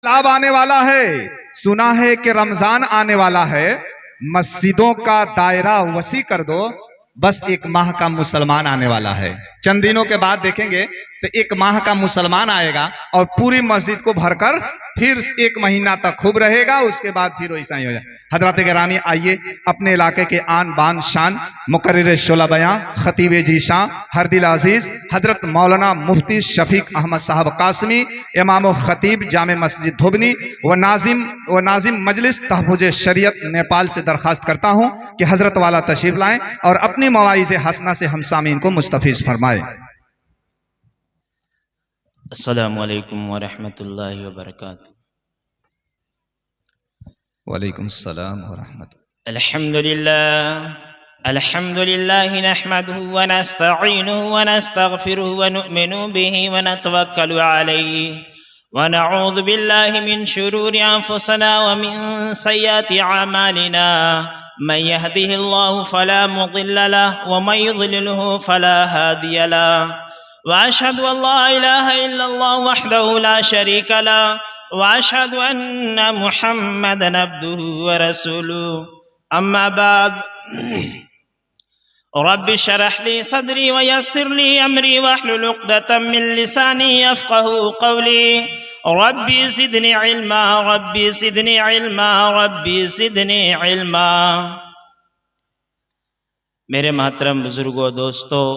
लाभ आने वाला है। सुना है कि रमजान आने वाला है, मस्जिदों का दायरा वसी कर दो, बस 1 माह का मुसलमान आने वाला है। चंद दिनों के बाद देखेंगे तो 1 माह का मुसलमान आएगा और पूरी मस्जिद को भरकर फिर 1 महीना तक खूब रहेगा, उसके बाद फिर वैसा ही हो जाए। हजरत गिरामी, आइए अपने इलाके के आन बान शान मुकर्रिर शोला बयां खतीब जीशां हरदिल अजीज हजरत मौलाना मुफ्ती शफीक अहमद साहब कासमी इमाम खतीब जामे मस्जिद धोबनी व नाजिम मजलिस तहफ़्फ़ुज़ शरीयत नेपाल से दरखास्त करता हूं कि हजरत वाला तशरीफ लाएं और अपनी मवाइज़ हसना से हम सामीन को मुस्तफ़ीज़ फरमाए। अस्सलामु अलैकुम व रहमतुल्लाहि व बरकातुहू। वालेकुम सलाम व रहमतुल्लाह। अल्हम्दुलिल्लाह नहमदुहु व नस्तईनुहु व नस्तगफिरुहु व नु'मिनु बिही व नतवक्कलु अलैहि व नऊज़ु बिल्लाहि मिन शुरूरि अंफुसिना व मिन सय्यिआति अमालिना। मन यहदिहिल्लाहु फला मुदिल्ल लहु व मन युद्लिलहु फला हादिय लहु। वाशहदु अल्ला इलाहा इल्लल्लाह वहदहु ला शरीका लहु वाशहदु अन्ना मुहम्मदन अब्दुहु व रसूलुहु। अम्मा बाद, रब्बि शरह ली सदरी व यस्सिर ली अमरी वहलुल उक़दतम मिन लिसानी यफ़क़हू क़ौली। Rabbi ज़िदनी इल्मा, rabbi ज़िदनी इल्मा, rabbi ज़िदनी इल्मा। मेरे मोहतरम बुजुर्गों, दोस्तों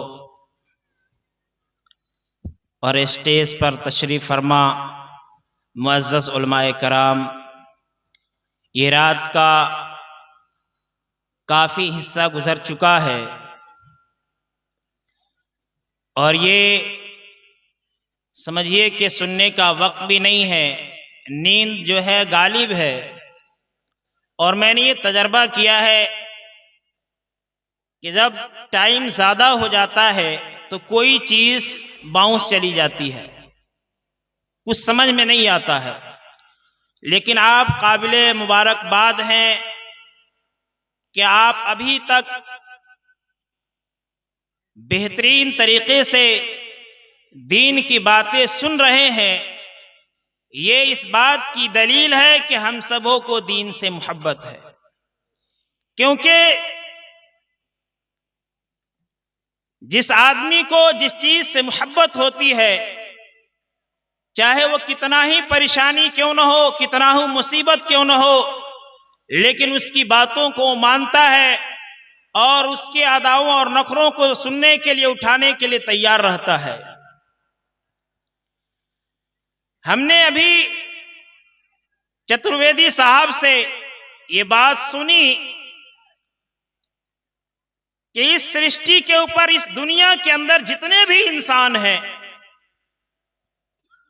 और स्टेज पर तशरीफ़ फरमा मुअज़्ज़ज़ उलमाए कराम, ये रात का काफ़ी हिस्सा गुज़र चुका है और ये समझिए कि सुनने का वक्त भी नहीं है, नींद जो है गालिब है। और मैंने ये तजर्बा किया है कि जब टाइम ज़्यादा हो जाता है तो कोई चीज़ बाउंस चली जाती है, कुछ समझ में नहीं आता है। लेकिन आप काबिले मुबारकबाद हैं कि आप अभी तक बेहतरीन तरीक़े से दीन की बातें सुन रहे हैं। ये इस बात की दलील है कि हम सबों को दीन से मोहब्बत है, क्योंकि जिस आदमी को जिस चीज़ से मोहब्बत होती है, चाहे वो कितना ही परेशानी क्यों न हो, कितना ही मुसीबत क्यों न हो, लेकिन उसकी बातों को मानता है और उसके अदाओं और नखरों को सुनने के लिए, उठाने के लिए तैयार रहता है। हमने अभी चतुर्वेदी साहब से ये बात सुनी कि इस सृष्टि के ऊपर, इस दुनिया के अंदर जितने भी इंसान हैं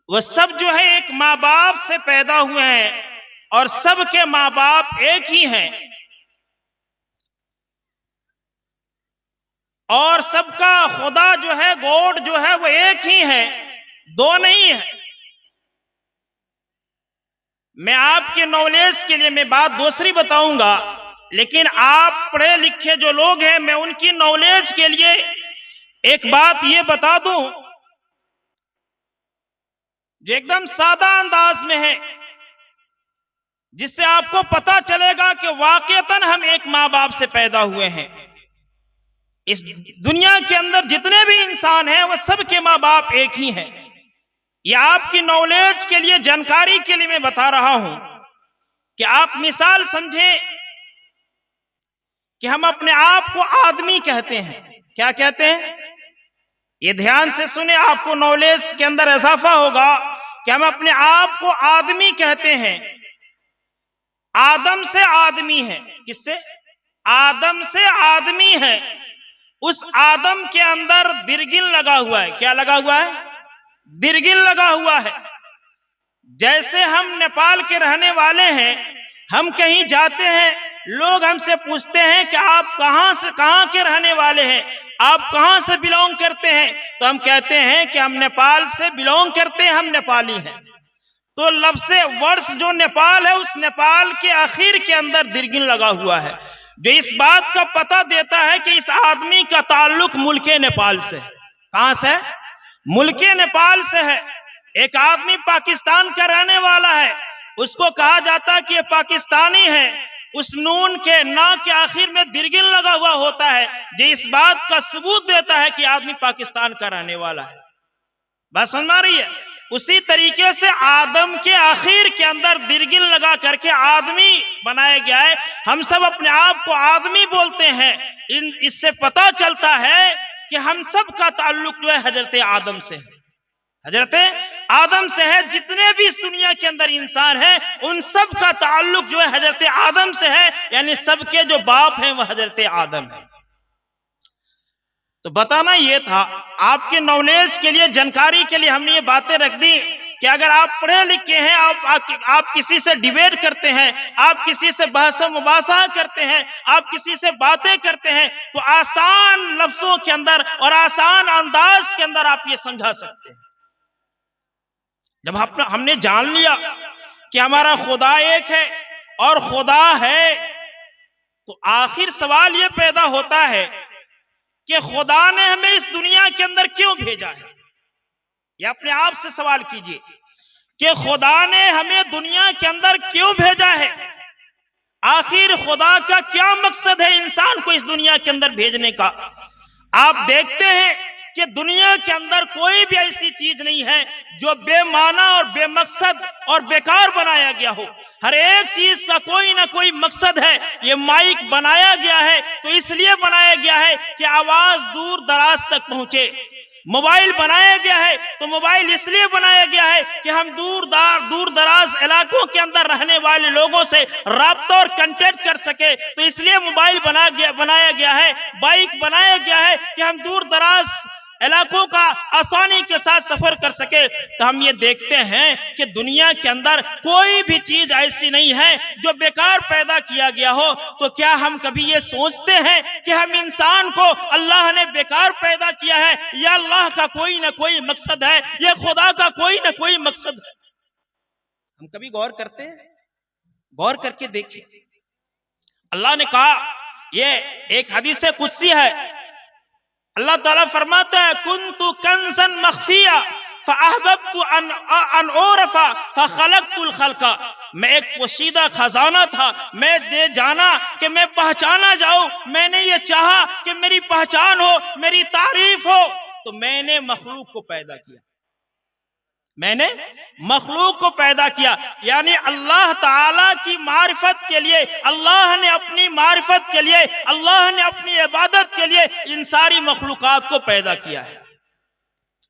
वो सब जो है एक माँ बाप से पैदा हुए हैं और सबके माँ बाप एक ही हैं और सबका खुदा जो है, गॉड जो है, वो एक ही है, 2 नहीं है। मैं आपके नॉलेज के लिए मैं बात दूसरी बताऊंगा, लेकिन आप पढ़े लिखे जो लोग हैं, मैं उनकी नॉलेज के लिए एक बात ये बता दूं जो एकदम सादा अंदाज में है, जिससे आपको पता चलेगा कि वाकईतन हम एक माँ बाप से पैदा हुए हैं। इस दुनिया के अंदर जितने भी इंसान हैं वो सबके माँ बाप एक ही हैं। यह आपकी नॉलेज के लिए, जानकारी के लिए मैं बता रहा हूं कि आप मिसाल समझें कि हम अपने आप को आदमी कहते हैं। क्या कहते हैं? ये ध्यान से सुने, आपको नॉलेज के अंदर इजाफा होगा कि हम अपने आप को आदमी कहते हैं। आदम से आदमी है। किससे? आदम से आदमी है। उस आदम के अंदर दीर्घिन लगा हुआ है। क्या लगा हुआ है? दीर्घिन लगा हुआ है। जैसे हम नेपाल के रहने वाले हैं, हम कहीं जाते हैं, लोग हमसे पूछते हैं कि आप कहां के रहने वाले हैं, आप कहां से बिलोंग करते हैं, तो हम कहते हैं कि हम नेपाल से बिलोंग करते हैं, हम नेपाली हैं। तो लफ्ज़ वर्ष जो नेपाल है, उस नेपाल के आखिर के अंदर दीर्घिन लगा हुआ है, जो इस बात का पता देता है कि इस आदमी का ताल्लुक मुल्के नेपाल से है। कहां से? मुल्के नेपाल से है। एक आदमी पाकिस्तान का रहने वाला है, उसको कहा जाता है कि ये पाकिस्तानी है, उस नून के ना के आखिर में दिरगिल लगा हुआ होता है, जो इस बात का सबूत देता है कि आदमी पाकिस्तान का रहने वाला है। बात समझ आ रही है? उसी तरीके से आदम के आखिर के अंदर दिरगिल लगा करके आदमी बनाया गया है। हम सब अपने आप को आदमी बोलते हैं। इससे पता चलता है कि हम सब का ताल्लुक जो है हजरत आदम से है, हजरत आदम से है। जितने भी इस दुनिया के अंदर इंसान हैं, उन सब का ताल्लुक जो है हजरत आदम से है, यानी सबके जो बाप हैं वह हजरत आदम है। तो बताना ये था, आपके नॉलेज के लिए, जानकारी के लिए हमने ये बातें रख दी कि अगर आप पढ़े लिखे हैं, आप किसी से डिबेट करते हैं, आप किसी से बहस मुबासा करते हैं, आप किसी से बातें करते हैं, तो आसान लफ्जों के अंदर और आसान अंदाज के अंदर आप ये समझा सकते हैं। जब हमने जान लिया कि हमारा खुदा एक है और खुदा है, तो आखिर सवाल ये पैदा होता है कि खुदा ने हमें इस दुनिया के अंदर क्यों भेजा है। ये अपने आप से सवाल कीजिए कि खुदा ने हमें दुनिया के अंदर क्यों भेजा है। आखिर खुदा का क्या मकसद है इंसान को इस दुनिया के अंदर भेजने का। आप देखते हैं कि दुनिया के अंदर कोई भी ऐसी चीज नहीं है जो बेमाना और बेमकसद और बेकार बनाया गया हो। हर एक चीज का कोई ना कोई मकसद है। ये माइक बनाया गया है तो इसलिए बनाया गया है कि आवाज दूर दराज तक पहुंचे। मोबाइल बनाया गया है तो मोबाइल इसलिए बनाया गया है कि हम दूर दराज इलाकों के अंदर रहने वाले लोगों से राब्ता और कांटेक्ट कर सके, तो इसलिए मोबाइल बनाया गया है। बाइक बनाया गया है कि हम दूर दराज इलाकों का आसानी के साथ सफर कर सके। तो हम ये देखते हैं कि दुनिया के अंदर कोई भी चीज ऐसी नहीं है जो बेकार पैदा किया गया हो। तो क्या हम कभी ये सोचते हैं कि हम इंसान को अल्लाह ने बेकार पैदा किया है, या अल्लाह का कोई ना कोई मकसद है, या खुदा का कोई ना कोई मकसद है? हम कभी गौर करते हैं? गौर करके देखिए, अल्लाह ने कहा, ये एक हदीस कुदसी है, अल्लाह ताला फरमाता है, कुन्तु कंज़न मख्फिया फअहबब्तु अन उरफ़ा फखलक़तुल खल्क़ा। मैं एक पोशीदा खजाना था, मैं दे जाना कि मैं पहचाना जाऊं। मैंने ये चाहा कि मेरी पहचान हो, मेरी तारीफ हो, तो मैंने मखलूक को पैदा किया। मैंने मखलूक को पैदा किया, यानी अल्लाह ताला की मारिफत के लिए, अल्लाह ने अपनी मारिफत के लिए, अल्लाह ने अपनी इबादत के लिए इन सारी मखलूकात को पैदा किया है।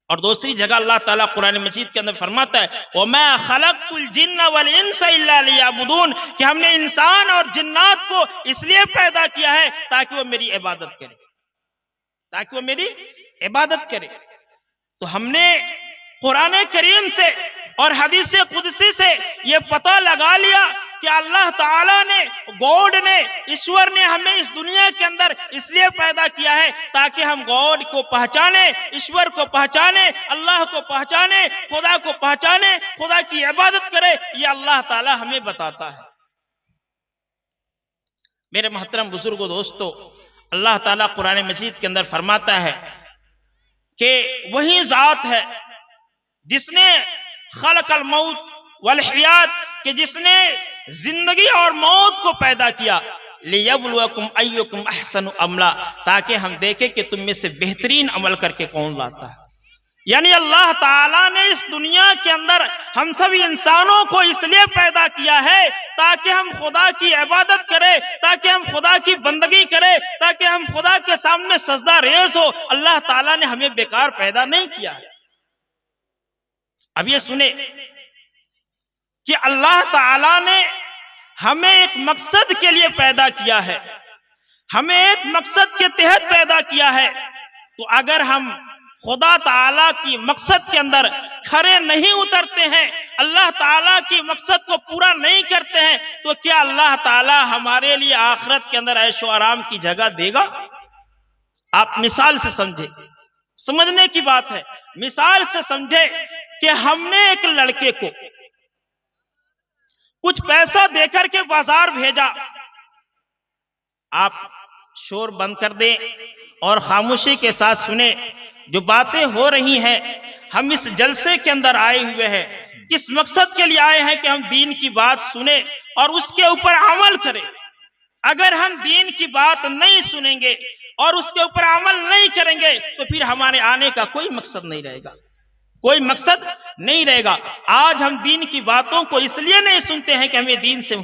और दूसरी जगह अल्लाह ताला कुरान मजीद के अंदर फरमाता है, वमा खलक़तुल जिन्ना वल इंसा इल्ला लियअबुदून, कि हमने इंसान और जिन्नात को इसलिए पैदा किया है ताकि वो मेरी इबादत करे, ताकि वो मेरी इबादत करे। तो हमने कुरान करीम से और हदीस कुदसी से ये पता लगा लिया कि अल्लाह ताला ने, गॉड ने, ईश्वर ने हमें इस दुनिया के अंदर इसलिए पैदा किया है ताकि हम गॉड को पहचाने, ईश्वर को पहचाने, अल्लाह को पहचाने, खुदा को पहचाने, खुदा की इबादत करे। ये अल्लाह ताला हमें बताता है। मेरे मोहतरम बुजुर्गों, दोस्तों, अल्लाह ताला कुरान मजीद के अंदर फरमाता है कि वही जात है जिसने खलकल मौत वल हयात, कि जिसने जिंदगी और मौत को पैदा किया, लियब्लुवकुम अय्युकुम अहसनु अमला, ताकि हम देखें कि तुम में से बेहतरीन अमल करके कौन लाता है। यानी अल्लाह ताला ने इस दुनिया के अंदर हम सभी इंसानों को इसलिए पैदा किया है ताकि हम खुदा की इबादत करें, ताकि हम खुदा की बंदगी करें, ताकि हम खुदा के सामने सजदा रेज़ हो। अल्लाह ताला ने हमें बेकार पैदा नहीं किया है। अब ये सुने कि अल्लाह ताला ने हमें एक मकसद के लिए पैदा किया है, हमें एक मकसद के तहत पैदा किया है। तो अगर हम खुदा ताला की मकसद के अंदर खरे नहीं उतरते हैं, अल्लाह ताला की मकसद को पूरा नहीं करते हैं, तो क्या अल्लाह ताला हमारे लिए आखिरत के अंदर ऐशो आराम की जगह देगा? आप मिसाल से समझे, समझने की बात है। मिसाल से समझे कि हमने एक लड़के को कुछ पैसा देकर के बाजार भेजा। आप शोर बंद कर दें और खामोशी के साथ सुने। जो बातें हो रही हैं, हम इस जलसे के अंदर आए हुए हैं, किस मकसद के लिए आए हैं कि हम दीन की बात सुने और उसके ऊपर अमल करें। अगर हम दीन की बात नहीं सुनेंगे और उसके ऊपर अमल नहीं करेंगे तो फिर हमारे आने का कोई मकसद नहीं रहेगा, कोई मकसद नहीं रहेगा। आज हम दीन की बातों को इसलिए नहीं सुनते हैं कि हमें दीन से